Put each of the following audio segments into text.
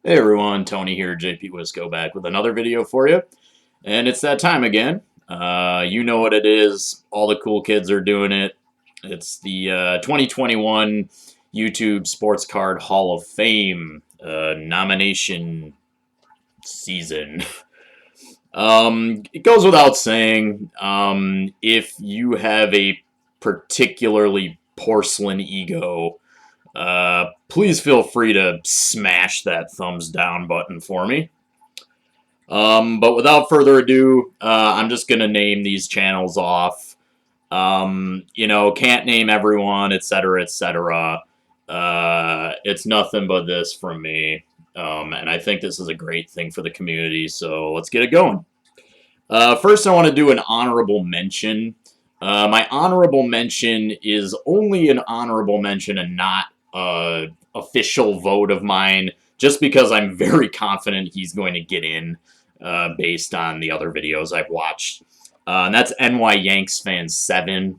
Hey everyone, Tony here, JP Wisco back with another video for you. And it's that time again. You know what it is. All the cool kids are doing it. It's the 2021 YouTube Sports Card Hall of Fame nomination season. It goes without saying, if you have a particularly porcelain ego, please feel free to smash that thumbs down button for me. But without further ado, I'm just going to name these channels off. Can't name everyone, etc., etc. It's nothing but this from me. And I think this is a great thing for the community, so let's get it going. First, I want to do an honorable mention. My honorable mention is only an honorable mention and not an official vote of mine, just because I'm very confident he's going to get in based on the other videos I've watched. And that's NY Yanks Fan 7.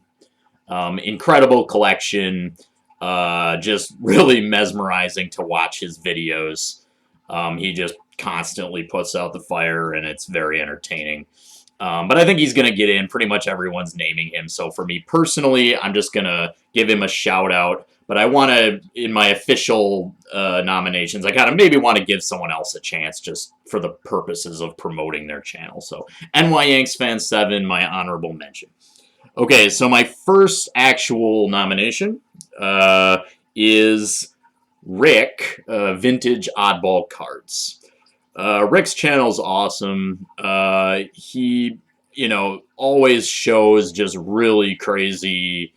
Incredible collection. Just really mesmerizing to watch his videos. He just constantly puts out the fire, and it's very entertaining. But I think he's going to get in. Pretty much everyone's naming him. So for me personally, I'm just going to give him a shout out. But I want to, in my official nominations, I kind of maybe want to give someone else a chance just for the purposes of promoting their channel. So NY Yanks Fan 7, my honorable mention. Okay, so my first actual nomination is Rick, Vintage Oddball Cards. Rick's channel is awesome. He, always shows just really crazy,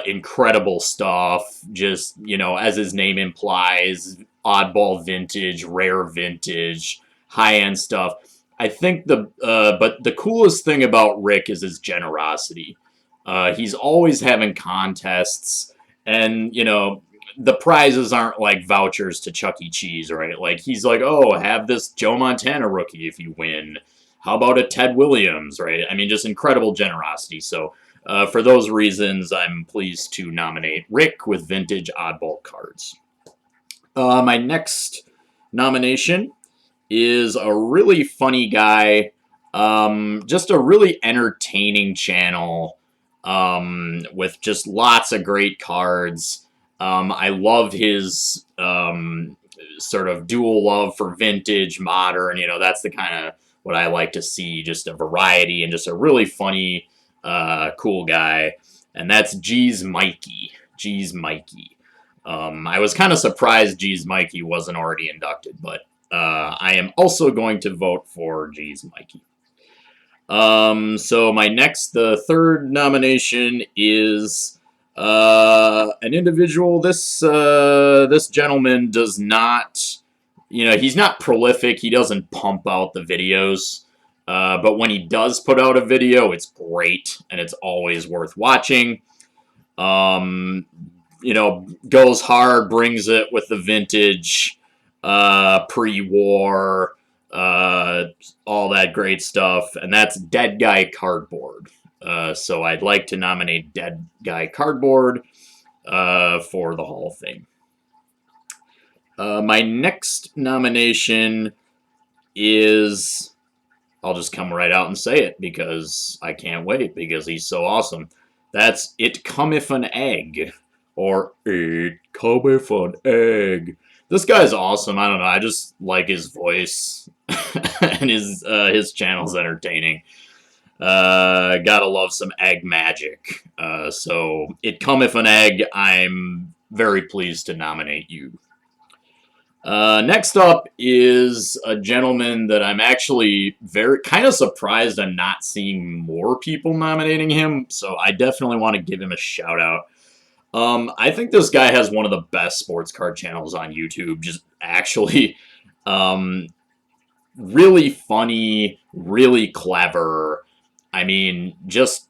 incredible stuff. Just, as his name implies, oddball vintage, rare vintage, high-end stuff. I think but the coolest thing about Rick is his generosity. He's always having contests, and, the prizes aren't like vouchers to Chuck E. Cheese, right? Like, he's like, oh, have this Joe Montana rookie if you win. How about a Ted Williams, right? I mean, just incredible generosity. So, for those reasons, I'm pleased to nominate Rick with Vintage Oddball Cards. My next nomination is a really funny guy, just a really entertaining channel, with just lots of great cards. I love his sort of dual love for vintage, modern. That's the kind of what I like to see, just a variety and just a really funny, cool guy. And that's G's Mikey. G's Mikey. I was kind of surprised G's Mikey wasn't already inducted, but I am also going to vote for G's Mikey. So the third nomination is an individual. This gentleman does not, he's not prolific. He doesn't pump out the videos. But when he does put out a video, it's great, and it's always worth watching. Goes hard, brings it with the vintage, pre-war, all that great stuff, and that's Dead Guy Cardboard. So I'd like to nominate Dead Guy Cardboard for the Hall of Fame. My next nomination is, I'll just come right out and say it because I can't wait, because he's so awesome. That's It Cometh an Egg, or It Cometh an Egg. This guy's awesome. I don't know. I just like his voice, and his channel's entertaining. Gotta love some egg magic. So It Cometh an Egg, I'm very pleased to nominate you. Next up is a gentleman that I'm actually kind of surprised I'm not seeing more people nominating him, so I definitely want to give him a shout out. I think this guy has one of the best sports card channels on YouTube. Just actually, really funny, really clever. I mean, just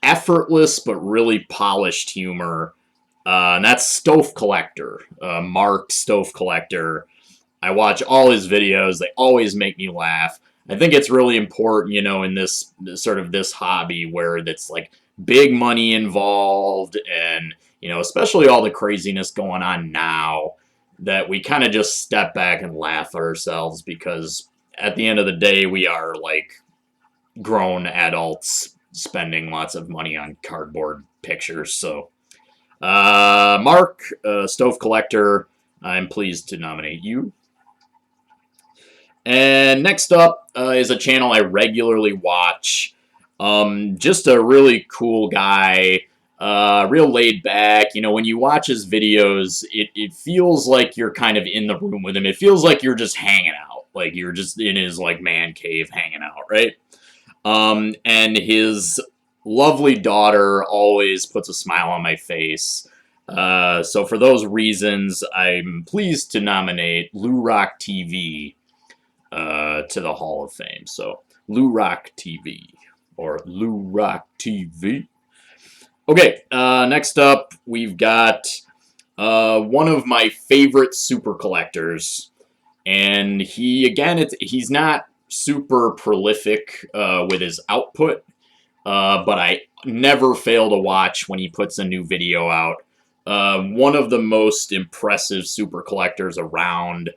effortless but really polished humor. And that's Stove Collector, Mark Stove Collector. I watch all his videos. They always make me laugh. I think it's really important, in this sort of this hobby where it's like big money involved, and, especially all the craziness going on now. that we kind of just step back and laugh at ourselves, because at the end of the day, we are like grown adults spending lots of money on cardboard pictures. So, Mark, Stove Collector, I'm pleased to nominate you. And next up is a channel I regularly watch. Just a really cool guy, real laid back. You know, when you watch his videos, it feels like you're kind of in the room with him. It feels like you're just hanging out, like you're just in his like man cave hanging out, right? And his lovely daughter always puts a smile on my face. So for those reasons, I'm pleased to nominate Lou Rock TV to the Hall of Fame. So Lou Rock TV, or Lou Rock TV. Okay, next up we've got one of my favorite super collectors, and he's not super prolific with his output, but I never fail to watch when he puts a new video out. One of the most impressive super collectors around.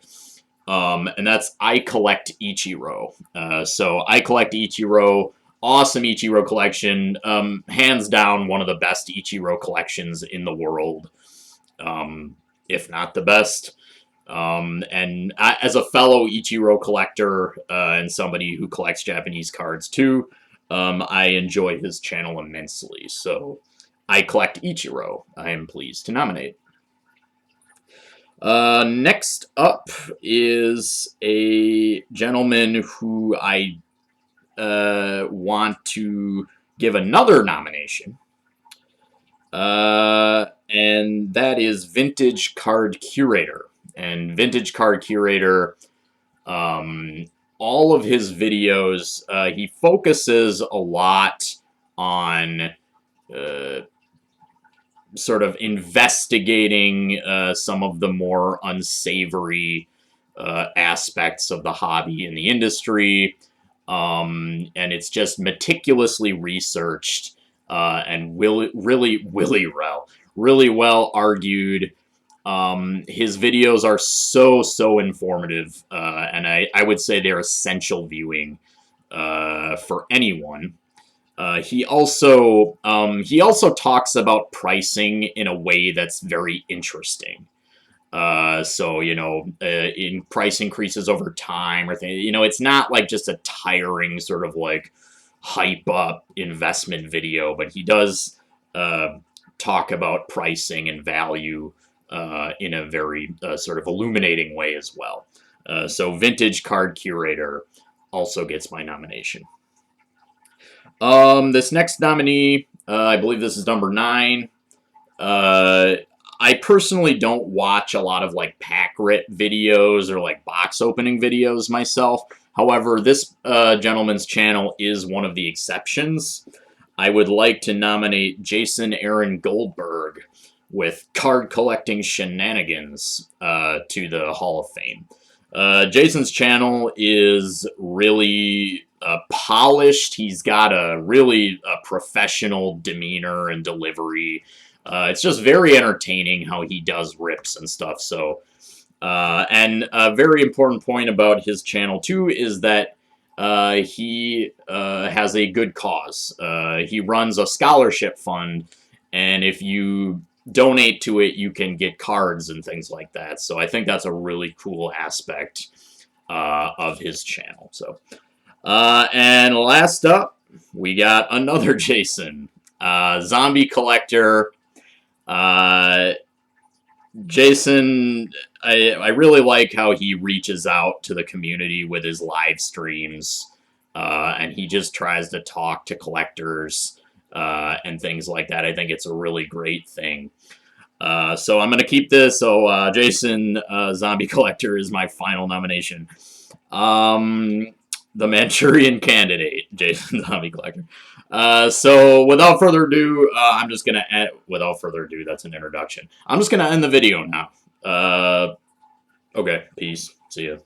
And that's I Collectichiro. So I Collectichiro, awesome Ichiro collection. Hands down, one of the best Ichiro collections in the world, if not the best. And as a fellow Ichiro collector and somebody who collects Japanese cards too, I enjoy his channel immensely. So I Collectichiro, I am pleased to nominate. Next up is a gentleman who I want to give another nomination, and that is Vintage Card Curator. And Vintage Card Curator, all of his videos, he focuses a lot on sort of investigating some of the more unsavory aspects of the hobby and the industry. And it's just meticulously researched and really well argued. His videos are so informative, and I would say they're essential viewing for anyone. He also talks about pricing in a way that's very interesting. So, you know, in price increases over time or things, you know, it's not like just a tiring sort of like hype up investment video, but he does talk about pricing and value in a very sort of illuminating way as well. So Vintage Card Curator also gets my nomination. This next nominee, I believe this is number 9. I personally don't watch a lot of like pack rip videos or like box opening videos myself. However, this gentleman's channel is one of the exceptions. I would like to nominate Jason Aaron Goldberg with Card Collecting Shenanigans to the Hall of Fame. Jason's channel is really polished. He's got a really professional demeanor and delivery. It's just very entertaining how he does rips and stuff. So, and a very important point about his channel too is that he has a good cause. He runs a scholarship fund, and if you donate to it, you can get cards and things like that. So I think that's a really cool aspect of his channel. So, and last up, we got another Jason, Zombie Collector. Jason, I really like how he reaches out to the community with his live streams, and he just tries to talk to collectors and things like that. I think it's a really great thing. So I'm going to keep this. So Jason, Zombie Collector is my final nomination. The Manchurian Candidate, Jason Zombie Collector. So without further ado, I'm just going to end. Without further ado, that's an introduction. I'm just going to end the video now. Okay, peace. See ya.